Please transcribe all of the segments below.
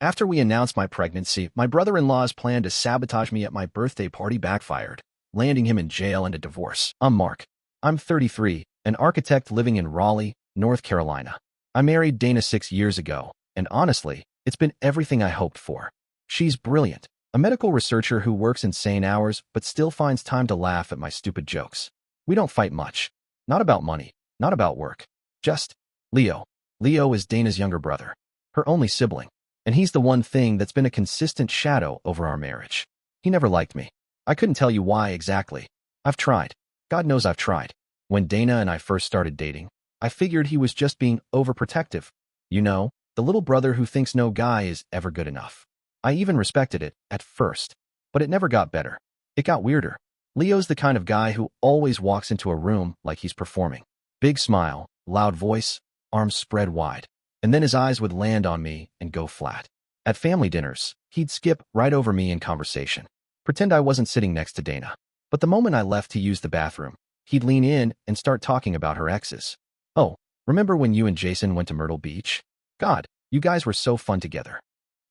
After we announced my pregnancy, my brother-in-law's plan to sabotage me at my birthday party backfired, landing him in jail and a divorce. I'm Mark. I'm 33, an architect living in Raleigh, North Carolina. I married Dana 6 years ago, and honestly, it's been everything I hoped for. She's brilliant, a medical researcher who works insane hours but still finds time to laugh at my stupid jokes. We don't fight much. Not about money, not about work. Just Leo. Leo is Dana's younger brother, her only sibling. And he's the one thing that's been a consistent shadow over our marriage. He never liked me. I couldn't tell you why exactly. I've tried. God knows I've tried. When Dana and I first started dating, I figured he was just being overprotective. You know, the little brother who thinks no guy is ever good enough. I even respected it at first, but it never got better. It got weirder. Leo's the kind of guy who always walks into a room like he's performing. Big smile, loud voice, arms spread wide. And then his eyes would land on me and go flat. At family dinners, he'd skip right over me in conversation, pretend I wasn't sitting next to Dana. But the moment I left to use the bathroom, he'd lean in and start talking about her exes. Oh, remember when you and Jason went to Myrtle Beach? God, you guys were so fun together.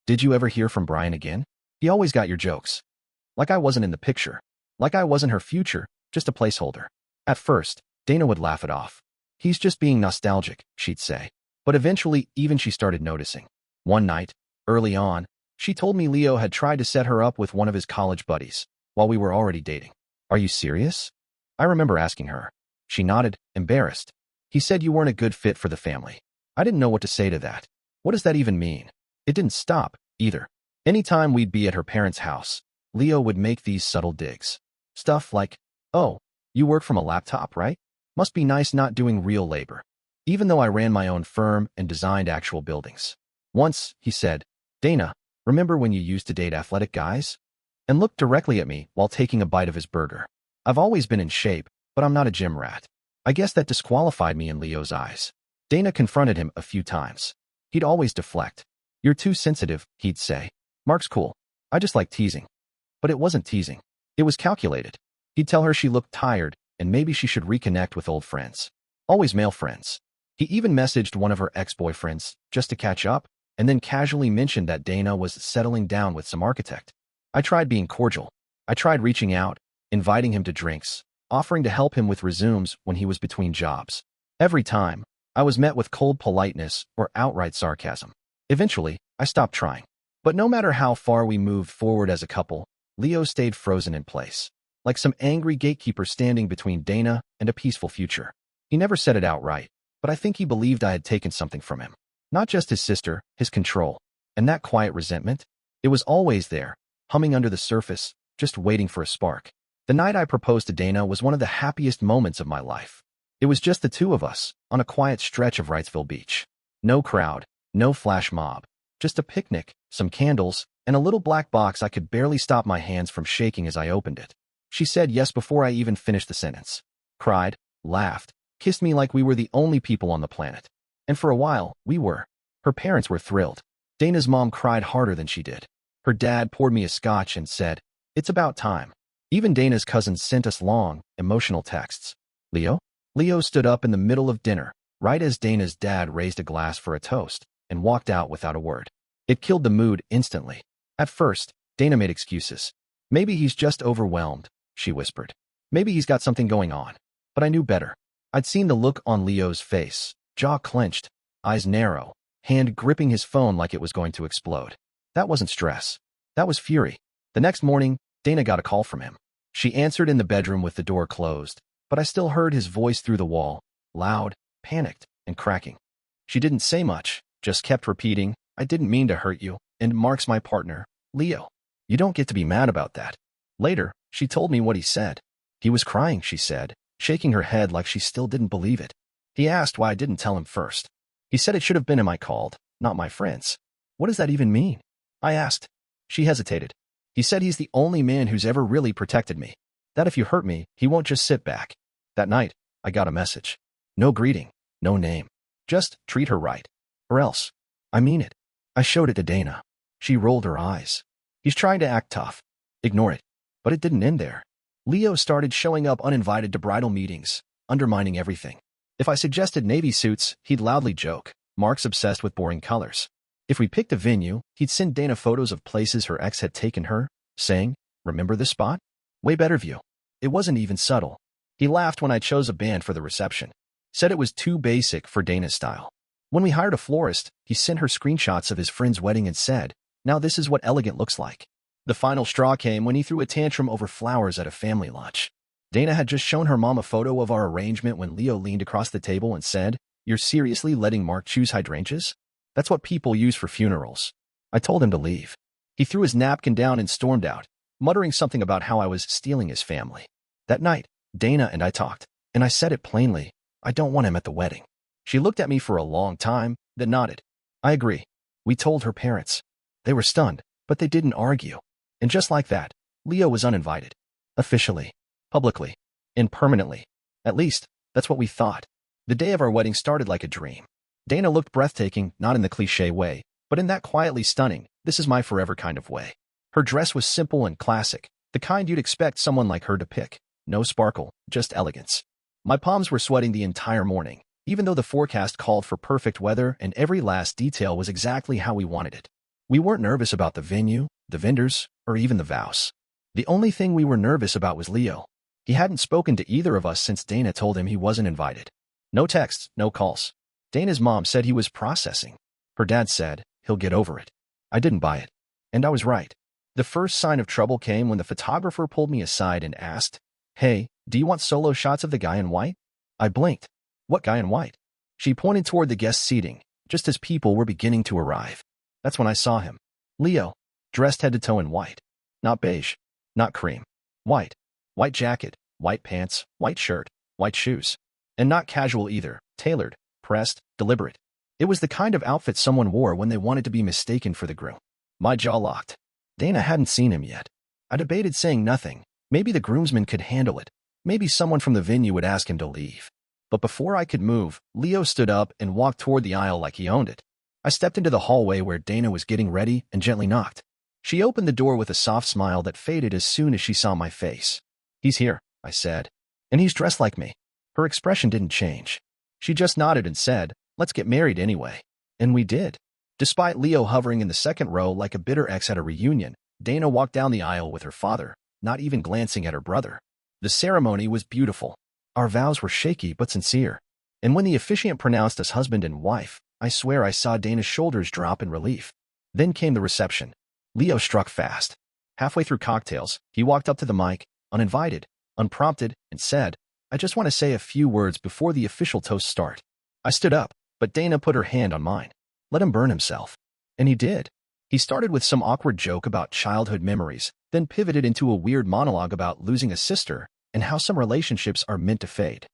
Did you ever hear from Brian again? He always got your jokes. Like I wasn't in the picture. Like I wasn't her future, just a placeholder. At first, Dana would laugh it off. He's just being nostalgic, she'd say. But eventually, even she started noticing. One night, early on, she told me Leo had tried to set her up with one of his college buddies, while we were already dating. Are you serious? I remember asking her. She nodded, embarrassed. He said you weren't a good fit for the family. I didn't know what to say to that. What does that even mean? It didn't stop, either. Anytime we'd be at her parents' house, Leo would make these subtle digs. Stuff like, oh, you work from a laptop, right? Must be nice not doing real labor. Even though I ran my own firm and designed actual buildings. Once, he said, Dana, remember when you used to date athletic guys? And looked directly at me while taking a bite of his burger. I've always been in shape, but I'm not a gym rat. I guess that disqualified me in Leo's eyes. Dana confronted him a few times. He'd always deflect. You're too sensitive, he'd say. Mark's cool. I just like teasing. But it wasn't teasing. It was calculated. He'd tell her she looked tired and maybe she should reconnect with old friends. Always male friends. He even messaged one of her ex-boyfriends just to catch up, and then casually mentioned that Dana was settling down with some architect. I tried being cordial. I tried reaching out, inviting him to drinks, offering to help him with resumes when he was between jobs. Every time, I was met with cold politeness or outright sarcasm. Eventually, I stopped trying. But no matter how far we moved forward as a couple, Leo stayed frozen in place, like some angry gatekeeper standing between Dana and a peaceful future. He never said it outright, but I think he believed I had taken something from him. Not just his sister, his control. And that quiet resentment? It was always there, humming under the surface, just waiting for a spark. The night I proposed to Dana was one of the happiest moments of my life. It was just the two of us, on a quiet stretch of Wrightsville Beach. No crowd, no flash mob. Just a picnic, some candles, and a little black box I could barely stop my hands from shaking as I opened it. She said yes before I even finished the sentence. Cried, laughed, kissed me like we were the only people on the planet. And for a while, we were. Her parents were thrilled. Dana's mom cried harder than she did. Her dad poured me a scotch and said, "It's about time." Even Dana's cousins sent us long, emotional texts. Leo? Leo stood up in the middle of dinner, right as Dana's dad raised a glass for a toast, and walked out without a word. It killed the mood instantly. At first, Dana made excuses. Maybe he's just overwhelmed, she whispered. Maybe he's got something going on. But I knew better. I'd seen the look on Leo's face, jaw clenched, eyes narrow, hand gripping his phone like it was going to explode. That wasn't stress. That was fury. The next morning, Dana got a call from him. She answered in the bedroom with the door closed, but I still heard his voice through the wall, loud, panicked, and cracking. She didn't say much, just kept repeating, "I didn't mean to hurt you, and Mark's my partner, Leo. You don't get to be mad about that." Later, she told me what he said. He was crying, she said, shaking her head like she still didn't believe it. He asked why I didn't tell him first. He said it should have been him I called, not my friends. What does that even mean? I asked. She hesitated. He said he's the only man who's ever really protected me. That if you hurt me, he won't just sit back. That night, I got a message. No greeting, no name. Just treat her right. Or else. I mean it. I showed it to Dana. She rolled her eyes. He's trying to act tough. Ignore it. But it didn't end there. Leo started showing up uninvited to bridal meetings, undermining everything. If I suggested navy suits, he'd loudly joke, "Mark's obsessed with boring colors." If we picked a venue, he'd send Dana photos of places her ex had taken her, saying, "Remember this spot? Way better view." It wasn't even subtle. He laughed when I chose a band for the reception. Said it was too basic for Dana's style. When we hired a florist, he sent her screenshots of his friend's wedding and said, "Now this is what elegant looks like." The final straw came when he threw a tantrum over flowers at a family lunch. Dana had just shown her mom a photo of our arrangement when Leo leaned across the table and said, "You're seriously letting Mark choose hydrangeas? That's what people use for funerals." I told him to leave. He threw his napkin down and stormed out, muttering something about how I was stealing his family. That night, Dana and I talked, and I said it plainly, I don't want him at the wedding. She looked at me for a long time, then nodded. I agree. We told her parents. They were stunned, but they didn't argue. And just like that, Leo was uninvited. Officially. Publicly. And permanently. At least, that's what we thought. The day of our wedding started like a dream. Dana looked breathtaking, not in the cliché way, but in that quietly stunning, this is my forever kind of way. Her dress was simple and classic, the kind you'd expect someone like her to pick. No sparkle, just elegance. My palms were sweating the entire morning, even though the forecast called for perfect weather and every last detail was exactly how we wanted it. We weren't nervous about the venue, the vendors, or even the vows. The only thing we were nervous about was Leo. He hadn't spoken to either of us since Dana told him he wasn't invited. No texts, no calls. Dana's mom said he was processing. Her dad said, he'll get over it. I didn't buy it. And I was right. The first sign of trouble came when the photographer pulled me aside and asked, "Hey, do you want solo shots of the guy in white?" I blinked. What guy in white? She pointed toward the guest seating, just as people were beginning to arrive. That's when I saw him. Leo, dressed head to toe in white. Not beige. Not cream. White. White jacket, white pants, white shirt, white shoes. And not casual either, tailored, pressed, deliberate. It was the kind of outfit someone wore when they wanted to be mistaken for the groom. My jaw locked. Dana hadn't seen him yet. I debated saying nothing. Maybe the groomsman could handle it. Maybe someone from the venue would ask him to leave. But before I could move, Leo stood up and walked toward the aisle like he owned it. I stepped into the hallway where Dana was getting ready and gently knocked. She opened the door with a soft smile that faded as soon as she saw my face. "He's here," I said. "And he's dressed like me." Her expression didn't change. She just nodded and said, "Let's get married anyway." And we did. Despite Leo hovering in the second row like a bitter ex at a reunion, Dana walked down the aisle with her father, not even glancing at her brother. The ceremony was beautiful. Our vows were shaky but sincere. And when the officiant pronounced us husband and wife, I swear I saw Dana's shoulders drop in relief. Then came the reception. Leo struck fast. Halfway through cocktails, he walked up to the mic, uninvited, unprompted, and said, "I just want to say a few words before the official toasts start." I stood up, but Dana put her hand on mine. Let him burn himself. And he did. He started with some awkward joke about childhood memories, then pivoted into a weird monologue about losing a sister and how some relationships are meant to fade.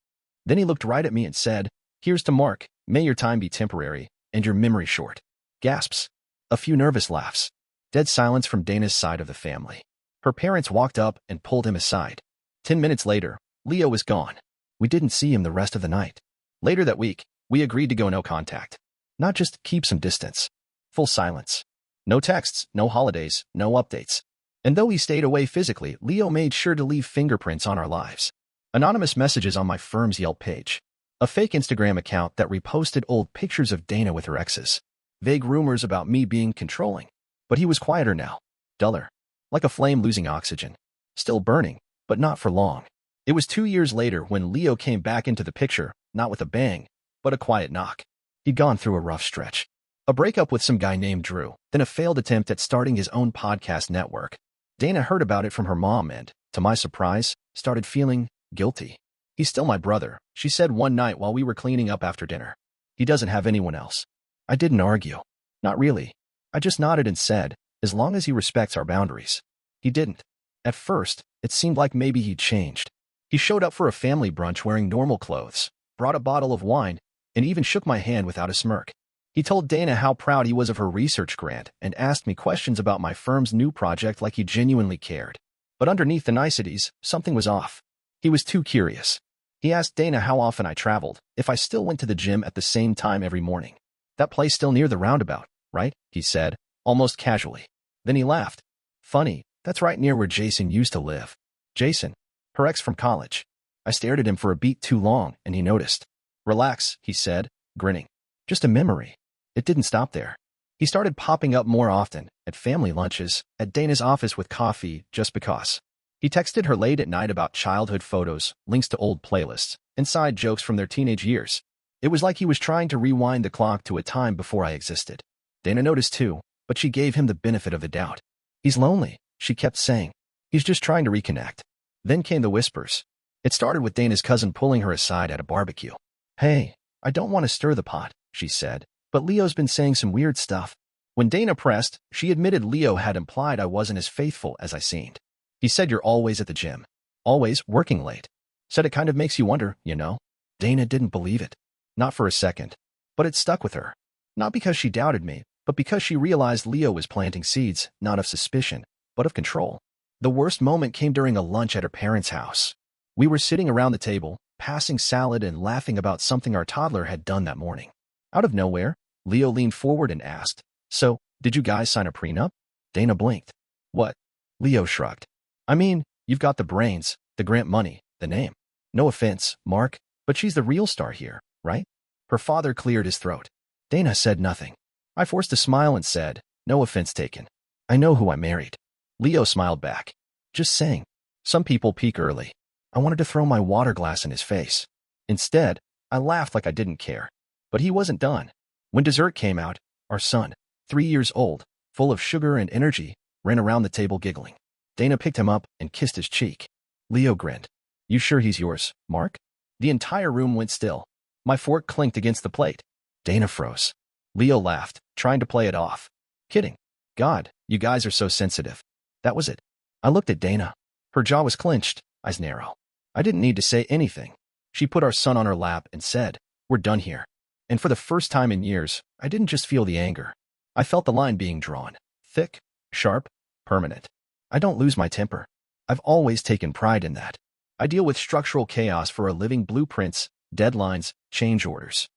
Then he looked right at me and said, "Here's to Mark, may your time be temporary, and your memory short." Gasps. A few nervous laughs. Dead silence from Dana's side of the family. Her parents walked up and pulled him aside. 10 minutes later, Leo was gone. We didn't see him the rest of the night. Later that week, we agreed to go no contact. Not just keep some distance. Full silence. No texts, no holidays, no updates. And though he stayed away physically, Leo made sure to leave fingerprints on our lives. Anonymous messages on my firm's Yelp page. A fake Instagram account that reposted old pictures of Dana with her exes. Vague rumors about me being controlling. But he was quieter now. Duller. Like a flame losing oxygen. Still burning, but not for long. It was 2 years later when Leo came back into the picture, not with a bang, but a quiet knock. He'd gone through a rough stretch. A breakup with some guy named Drew, then a failed attempt at starting his own podcast network. Dana heard about it from her mom and, to my surprise, started feeling guilty. "He's still my brother," she said one night while we were cleaning up after dinner. "He doesn't have anyone else." I didn't argue. Not really. I just nodded and said, as long as he respects our boundaries. He didn't. At first, it seemed like maybe he'd changed. He showed up for a family brunch wearing normal clothes, brought a bottle of wine, and even shook my hand without a smirk. He told Dana how proud he was of her research grant and asked me questions about my firm's new project like he genuinely cared. But underneath the niceties, something was off. He was too curious. He asked Dana how often I traveled, if I still went to the gym at the same time every morning. "That place still near the roundabout, right?" he said, almost casually. Then he laughed. "Funny, that's right near where Jason used to live." Jason, her ex from college. I stared at him for a beat too long, and he noticed. "Relax," he said, grinning. "Just a memory." It didn't stop there. He started popping up more often, at family lunches, at Dana's office with coffee, just because. He texted her late at night about childhood photos, links to old playlists, and side jokes from their teenage years. It was like he was trying to rewind the clock to a time before I existed. Dana noticed too, but she gave him the benefit of the doubt. He's lonely, she kept saying. He's just trying to reconnect. Then came the whispers. It started with Dana's cousin pulling her aside at a barbecue. Hey, I don't want to stir the pot, she said, but Leo's been saying some weird stuff. When Dana pressed, she admitted Leo had implied I wasn't as faithful as I seemed. He said you're always at the gym. Always working late. Said it kind of makes you wonder, you know? Dana didn't believe it. Not for a second. But it stuck with her. Not because she doubted me, but because she realized Leo was planting seeds, not of suspicion, but of control. The worst moment came during a lunch at her parents' house. We were sitting around the table, passing salad and laughing about something our toddler had done that morning. Out of nowhere, Leo leaned forward and asked, "So, did you guys sign a prenup?" Dana blinked. "What?" Leo shrugged. "I mean, you've got the brains, the grant money, the name. No offense, Mark, but she's the real star here, right?" Her father cleared his throat. Dana said nothing. I forced a smile and said, "No offense taken. I know who I married." Leo smiled back. "Just saying. Some people peak early." I wanted to throw my water glass in his face. Instead, I laughed like I didn't care. But he wasn't done. When dessert came out, our son, 3 years old, full of sugar and energy, ran around the table giggling. Dana picked him up and kissed his cheek. Leo grinned. "You sure he's yours, Mark?" The entire room went still. My fork clinked against the plate. Dana froze. Leo laughed, trying to play it off. "Kidding. God, you guys are so sensitive." That was it. I looked at Dana. Her jaw was clenched, eyes narrow. I didn't need to say anything. She put our son on her lap and said, "We're done here." And for the first time in years, I didn't just feel the anger. I felt the line being drawn. Thick, sharp, permanent. I don't lose my temper. I've always taken pride in that. I deal with structural chaos for a living: blueprints, deadlines, change orders.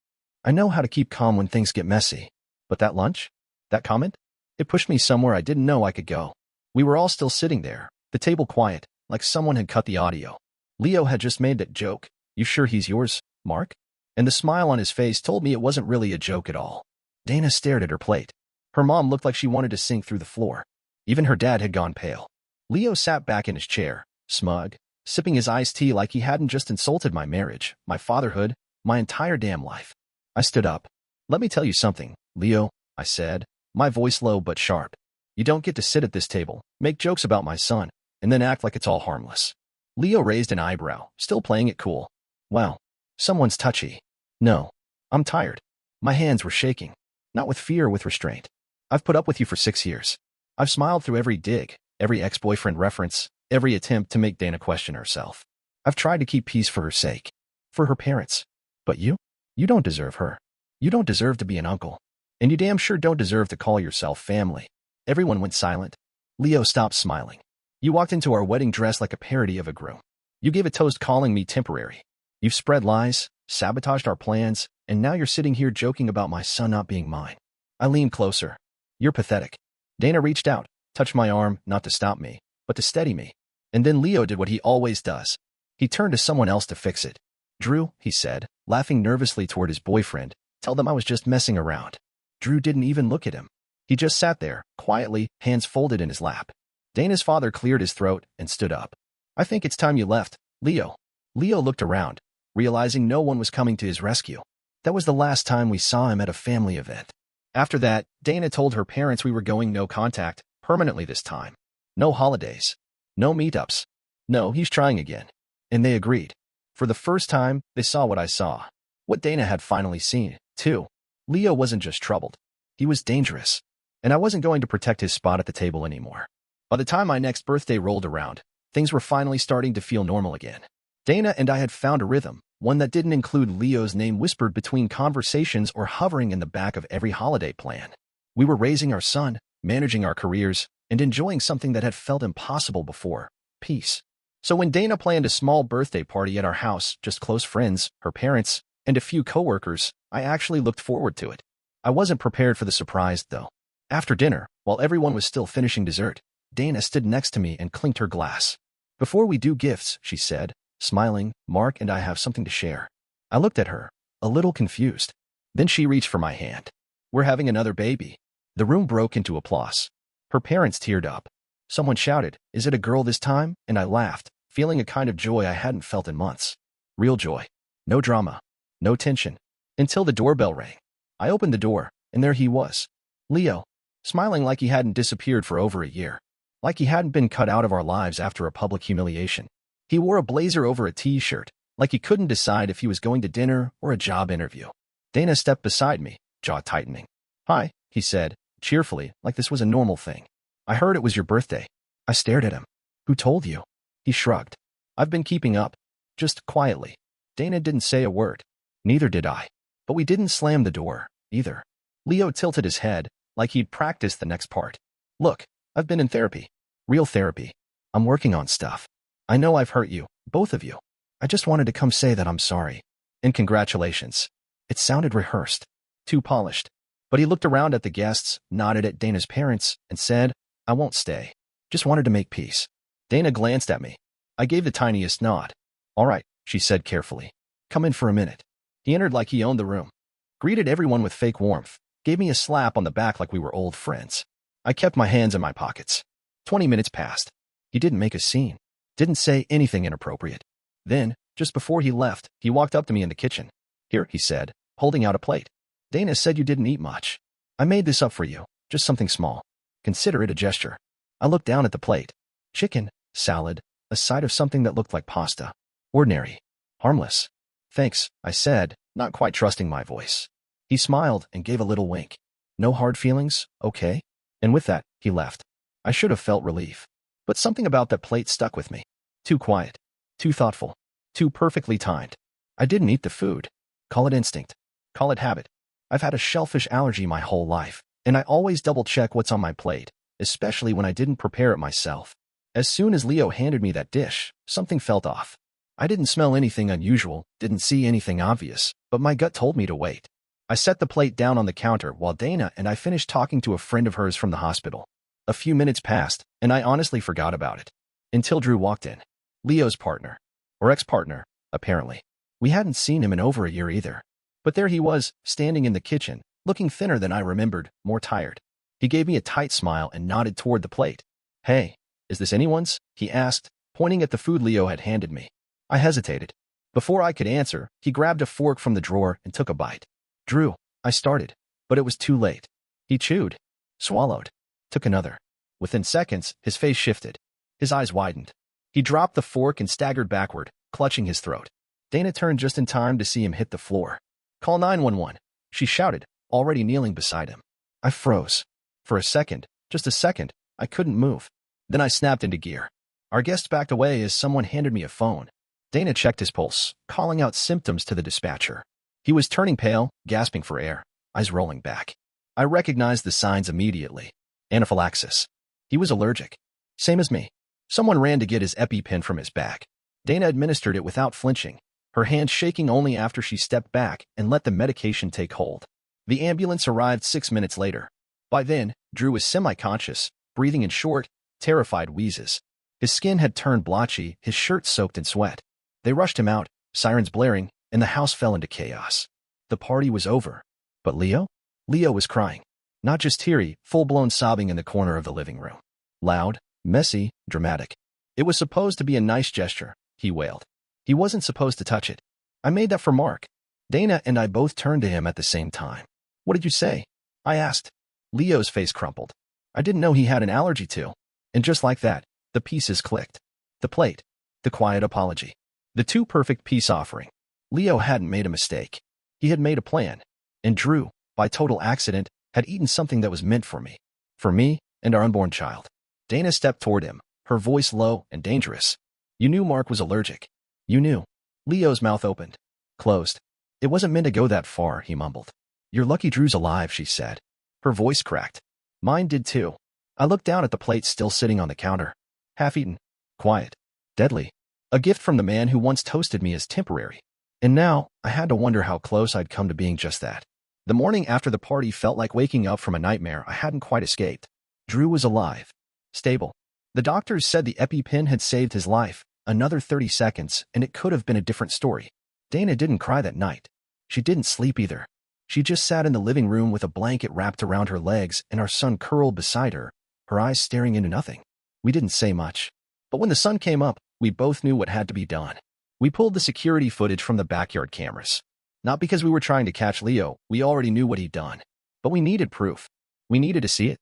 I know how to keep calm when things get messy. But that lunch? That comment? It pushed me somewhere I didn't know I could go. We were all still sitting there, the table quiet, like someone had cut the audio. Leo had just made that joke. "You sure he's yours, Mark?" And the smile on his face told me it wasn't really a joke at all. Dana stared at her plate. Her mom looked like she wanted to sink through the floor. Even her dad had gone pale. Leo sat back in his chair, smug, sipping his iced tea like he hadn't just insulted my marriage, my fatherhood, my entire damn life. I stood up. "Let me tell you something, Leo," I said, my voice low but sharp. "You don't get to sit at this table, make jokes about my son, and then act like it's all harmless." Leo raised an eyebrow, still playing it cool. "Wow, someone's touchy." "No, I'm tired." My hands were shaking. Not with fear, with restraint. "I've put up with you for 6 years. I've smiled through every dig, every ex-boyfriend reference, every attempt to make Dana question herself. I've tried to keep peace for her sake, for her parents. But you don't deserve her. You don't deserve to be an uncle. And you damn sure don't deserve to call yourself family." Everyone went silent. Leo stopped smiling. "You walked into our wedding dressed like a parody of a groom. You gave a toast calling me temporary. You've spread lies, sabotaged our plans, and now you're sitting here joking about my son not being mine." I leaned closer. "You're pathetic." Dana reached out, touched my arm, not to stop me, but to steady me. And then Leo did what he always does. He turned to someone else to fix it. "Drew," he said, laughing nervously toward his boyfriend, "tell them I was just messing around." Drew didn't even look at him. He just sat there, quietly, hands folded in his lap. Dana's father cleared his throat and stood up. "I think it's time you left, Leo." Leo looked around, realizing no one was coming to his rescue. That was the last time we saw him at a family event. After that, Dana told her parents we were going no contact, permanently this time. No holidays. No meetups. No, he's trying again. And they agreed. For the first time, they saw what I saw. What Dana had finally seen, too. Leo wasn't just troubled. He was dangerous. And I wasn't going to protect his spot at the table anymore. By the time my next birthday rolled around, things were finally starting to feel normal again. Dana and I had found a rhythm, one that didn't include Leo's name whispered between conversations or hovering in the back of every holiday plan. We were raising our son, managing our careers, and enjoying something that had felt impossible before: peace. So when Dana planned a small birthday party at our house, just close friends, her parents, and a few coworkers, I actually looked forward to it. I wasn't prepared for the surprise, though. After dinner, while everyone was still finishing dessert, Dana stood next to me and clinked her glass. "Before we do gifts," she said, smiling, "Mark and I have something to share." I looked at her, a little confused. Then she reached for my hand. "We're having another baby." The room broke into applause. Her parents teared up. Someone shouted, "Is it a girl this time?" And I laughed, feeling a kind of joy I hadn't felt in months. Real joy. No drama. No tension. Until the doorbell rang. I opened the door, and there he was. Leo. Smiling like he hadn't disappeared for over a year. Like he hadn't been cut out of our lives after a public humiliation. He wore a blazer over a t-shirt, like he couldn't decide if he was going to dinner or a job interview. Dana stepped beside me, jaw tightening. "Hi," he said, cheerfully, like this was a normal thing. "I heard it was your birthday." I stared at him. "Who told you?" He shrugged. "I've been keeping up. Just quietly." Dana didn't say a word. Neither did I. But we didn't slam the door, either. Leo tilted his head, like he'd practiced the next part. "Look, I've been in therapy. Real therapy. I'm working on stuff. I know I've hurt you, both of you. I just wanted to come say that I'm sorry. And congratulations." It sounded rehearsed. Too polished. But he looked around at the guests, nodded at Dana's parents, and said, "I won't stay. Just wanted to make peace." Dana glanced at me. I gave the tiniest nod. "All right," she said carefully. "Come in for a minute." He entered like he owned the room. Greeted everyone with fake warmth. Gave me a slap on the back like we were old friends. I kept my hands in my pockets. 20 minutes passed. He didn't make a scene. Didn't say anything inappropriate. Then, just before he left, he walked up to me in the kitchen. "Here," he said, holding out a plate. "Dana said you didn't eat much. I made this up for you, just something small. Consider it a gesture." I looked down at the plate. Chicken, salad, a side of something that looked like pasta. Ordinary. Harmless. "Thanks," I said, not quite trusting my voice. He smiled and gave a little wink. "No hard feelings, okay?" And with that, he left. I should have felt relief. But something about that plate stuck with me. Too quiet. Too thoughtful. Too perfectly timed. I didn't eat the food. Call it instinct. Call it habit. I've had a shellfish allergy my whole life, and I always double-check what's on my plate, especially when I didn't prepare it myself. As soon as Leo handed me that dish, something felt off. I didn't smell anything unusual, didn't see anything obvious, but my gut told me to wait. I set the plate down on the counter while Dana and I finished talking to a friend of hers from the hospital. A few minutes passed, and I honestly forgot about it. Until Drew walked in. Leo's partner. Or ex-partner, apparently. We hadn't seen him in over a year either. But there he was, standing in the kitchen, looking thinner than I remembered, more tired. He gave me a tight smile and nodded toward the plate. "Hey, is this anyone's?" he asked, pointing at the food Leo had handed me. I hesitated. Before I could answer, he grabbed a fork from the drawer and took a bite. "Drew," I started, but it was too late. He chewed, swallowed, took another. Within seconds, his face shifted. His eyes widened. He dropped the fork and staggered backward, clutching his throat. Dana turned just in time to see him hit the floor. "Call 911, she shouted, already kneeling beside him. I froze. For a second, just a second, I couldn't move. Then I snapped into gear. Our guest backed away as someone handed me a phone. Dana checked his pulse, calling out symptoms to the dispatcher. He was turning pale, gasping for air, eyes rolling back. I recognized the signs immediately. Anaphylaxis. He was allergic. Same as me. Someone ran to get his EpiPen from his bag. Dana administered it without flinching, her hand shaking only after she stepped back and let the medication take hold. The ambulance arrived 6 minutes later. By then, Drew was semi-conscious, breathing in short, terrified wheezes. His skin had turned blotchy, his shirt soaked in sweat. They rushed him out, sirens blaring, and the house fell into chaos. The party was over. But Leo? Leo was crying. Not just teary, full-blown sobbing in the corner of the living room. Loud, messy, dramatic. It was supposed to be a nice gesture, he wailed. He wasn't supposed to touch it. I made that for Mark. Dana and I both turned to him at the same time. "What did you say?" I asked. Leo's face crumpled. I didn't know he had an allergy to. And just like that, the pieces clicked. The plate. The quiet apology. The too perfect peace offering. Leo hadn't made a mistake. He had made a plan. And Drew, by total accident, had eaten something that was meant for me. For me and our unborn child. Dana stepped toward him, her voice low and dangerous. "You knew Mark was allergic. You knew." Leo's mouth opened. Closed. "It wasn't meant to go that far," he mumbled. "You're lucky Drew's alive," she said. Her voice cracked. Mine did too. I looked down at the plate still sitting on the counter. Half-eaten. Quiet. Deadly. A gift from the man who once toasted me as temporary. And now, I had to wonder how close I'd come to being just that. The morning after the party felt like waking up from a nightmare I hadn't quite escaped. Drew was alive. Stable. The doctors said the EpiPen had saved his life. Another 30 seconds, and it could have been a different story. Dana didn't cry that night. She didn't sleep either. She just sat in the living room with a blanket wrapped around her legs and our son curled beside her, her eyes staring into nothing. We didn't say much. But when the sun came up, we both knew what had to be done. We pulled the security footage from the backyard cameras. Not because we were trying to catch Leo, we already knew what he'd done. But we needed proof. We needed to see it.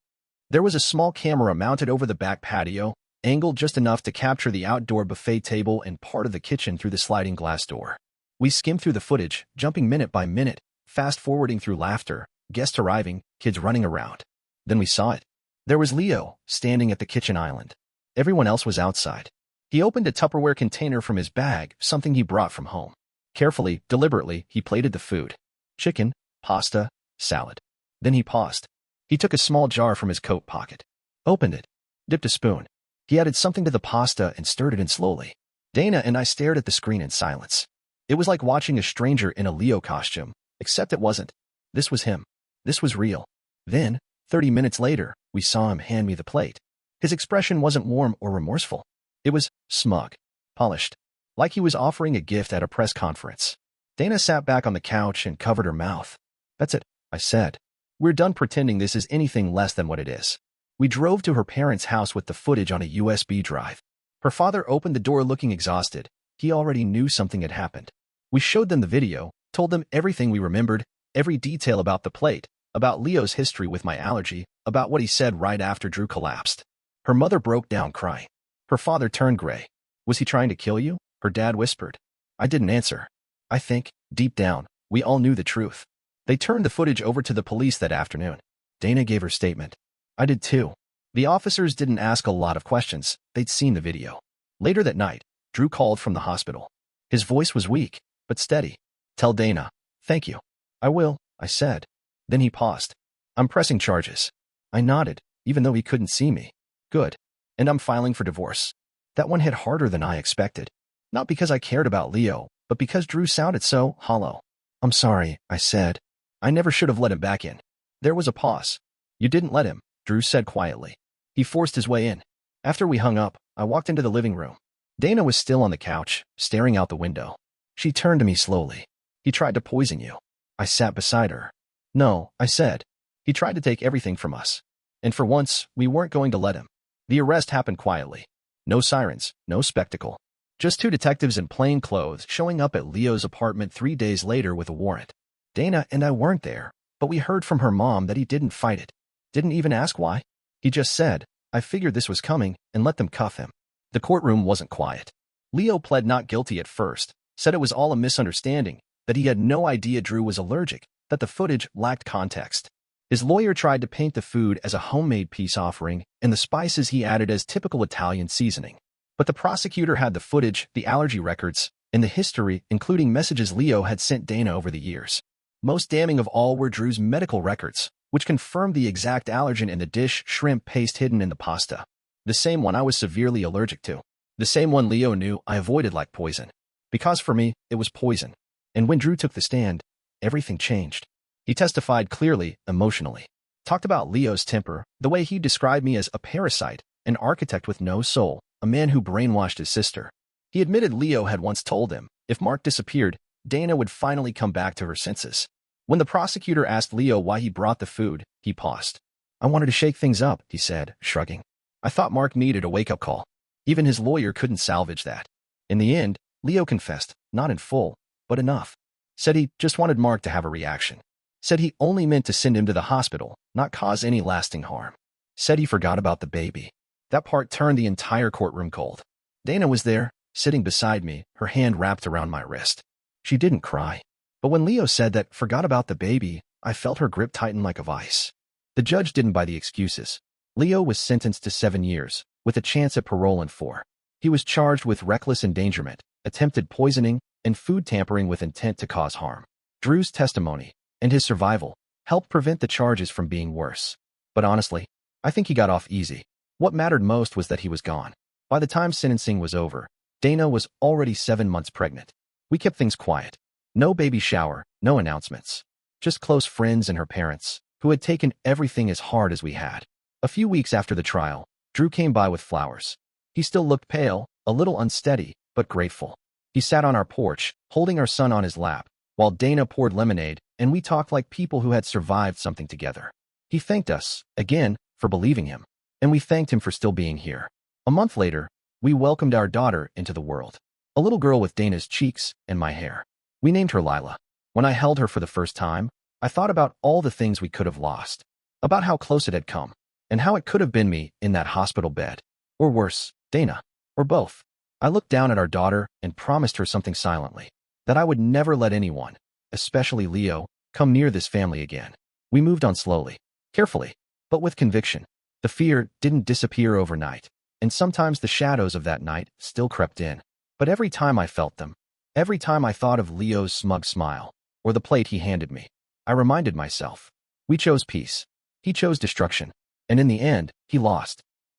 There was a small camera mounted over the back patio, angled just enough to capture the outdoor buffet table and part of the kitchen through the sliding glass door. We skimmed through the footage, jumping minute by minute, fast-forwarding through laughter, guests arriving, kids running around. Then we saw it. There was Leo, standing at the kitchen island. Everyone else was outside. He opened a Tupperware container from his bag, something he brought from home. Carefully, deliberately, he plated the food. Chicken, pasta, salad. Then he paused. He took a small jar from his coat pocket. Opened it. Dipped a spoon. He added something to the pasta and stirred it in slowly. Dana and I stared at the screen in silence. It was like watching a stranger in a Leo costume, except it wasn't. This was him. This was real. Then, 30 minutes later, we saw him hand me the plate. His expression wasn't warm or remorseful. It was smug, polished, like he was offering a gift at a press conference. Dana sat back on the couch and covered her mouth. That's it, I said. We're done pretending this is anything less than what it is. We drove to her parents' house with the footage on a USB drive. Her father opened the door looking exhausted. He already knew something had happened. We showed them the video, told them everything we remembered, every detail about the plate, about Leo's history with my allergy, about what he said right after Drew collapsed. Her mother broke down crying. Her father turned gray. Was he trying to kill you? Her dad whispered. I didn't answer. I think, deep down, we all knew the truth. They turned the footage over to the police that afternoon. Dana gave her statement. I did too. The officers didn't ask a lot of questions. They'd seen the video. Later that night, Drew called from the hospital. His voice was weak, but steady. Tell Dana. Thank you. I will, I said. Then he paused. I'm pressing charges. I nodded, even though he couldn't see me. Good. And I'm filing for divorce. That one hit harder than I expected. Not because I cared about Leo, but because Drew sounded so hollow. I'm sorry, I said. I never should have let him back in. There was a pause. You didn't let him, Drew said quietly. He forced his way in. After we hung up, I walked into the living room. Dana was still on the couch, staring out the window. She turned to me slowly. He tried to poison you. I sat beside her. No, I said. He tried to take everything from us. And for once, we weren't going to let him. The arrest happened quietly. No sirens, no spectacle. Just two detectives in plain clothes showing up at Leo's apartment 3 days later with a warrant. Dana and I weren't there, but we heard from her mom that he didn't fight it. Didn't even ask why. He just said, I figured this was coming, and let them cuff him. The courtroom wasn't quiet. Leo pled not guilty at first, said it was all a misunderstanding, that he had no idea Drew was allergic, that the footage lacked context. His lawyer tried to paint the food as a homemade peace offering and the spices he added as typical Italian seasoning. But the prosecutor had the footage, the allergy records, and the history, including messages Leo had sent Dana over the years. Most damning of all were Drew's medical records, which confirmed the exact allergen in the dish shrimp paste hidden in the pasta. The same one I was severely allergic to. The same one Leo knew I avoided like poison. Because for me, it was poison. And when Drew took the stand, everything changed. He testified clearly, emotionally. Talked about Leo's temper, the way he described me as a parasite, an architect with no soul, a man who brainwashed his sister. He admitted Leo had once told him, if Mark disappeared, Dana would finally come back to her senses. When the prosecutor asked Leo why he brought the food, he paused. I wanted to shake things up, he said, shrugging. I thought Mark needed a wake-up call. Even his lawyer couldn't salvage that. In the end, Leo confessed, not in full, but enough. Said he just wanted Mark to have a reaction. Said he only meant to send him to the hospital, not cause any lasting harm. Said he forgot about the baby. That part turned the entire courtroom cold. Dana was there, sitting beside me, her hand wrapped around my wrist. She didn't cry. But when Leo said that forgot about the baby, I felt her grip tighten like a vice. The judge didn't buy the excuses. Leo was sentenced to 7 years, with a chance at parole in 4. He was charged with reckless endangerment, attempted poisoning, and food tampering with intent to cause harm. Drew's testimony, and his survival, helped prevent the charges from being worse. But honestly, I think he got off easy. What mattered most was that he was gone. By the time sentencing was over, Dana was already 7 months pregnant. We kept things quiet. No baby shower, no announcements. Just close friends and her parents, who had taken everything as hard as we had. A few weeks after the trial, Drew came by with flowers. He still looked pale, a little unsteady, but grateful. He sat on our porch, holding our son on his lap, while Dana poured lemonade, and we talked like people who had survived something together. He thanked us, again, for believing him, and we thanked him for still being here. A month later, we welcomed our daughter into the world, a little girl with Dana's cheeks and my hair. We named her Lila. When I held her for the first time, I thought about all the things we could have lost, about how close it had come, and how it could have been me in that hospital bed. Or worse, Dana. Or both. I looked down at our daughter and promised her something silently, that I would never let anyone, especially Leo, come near this family again. We moved on slowly, carefully, but with conviction. The fear didn't disappear overnight, and sometimes the shadows of that night still crept in. But every time I felt them, every time I thought of Leo's smug smile, or the plate he handed me, I reminded myself, we chose peace. He chose destruction. And in the end, he lost.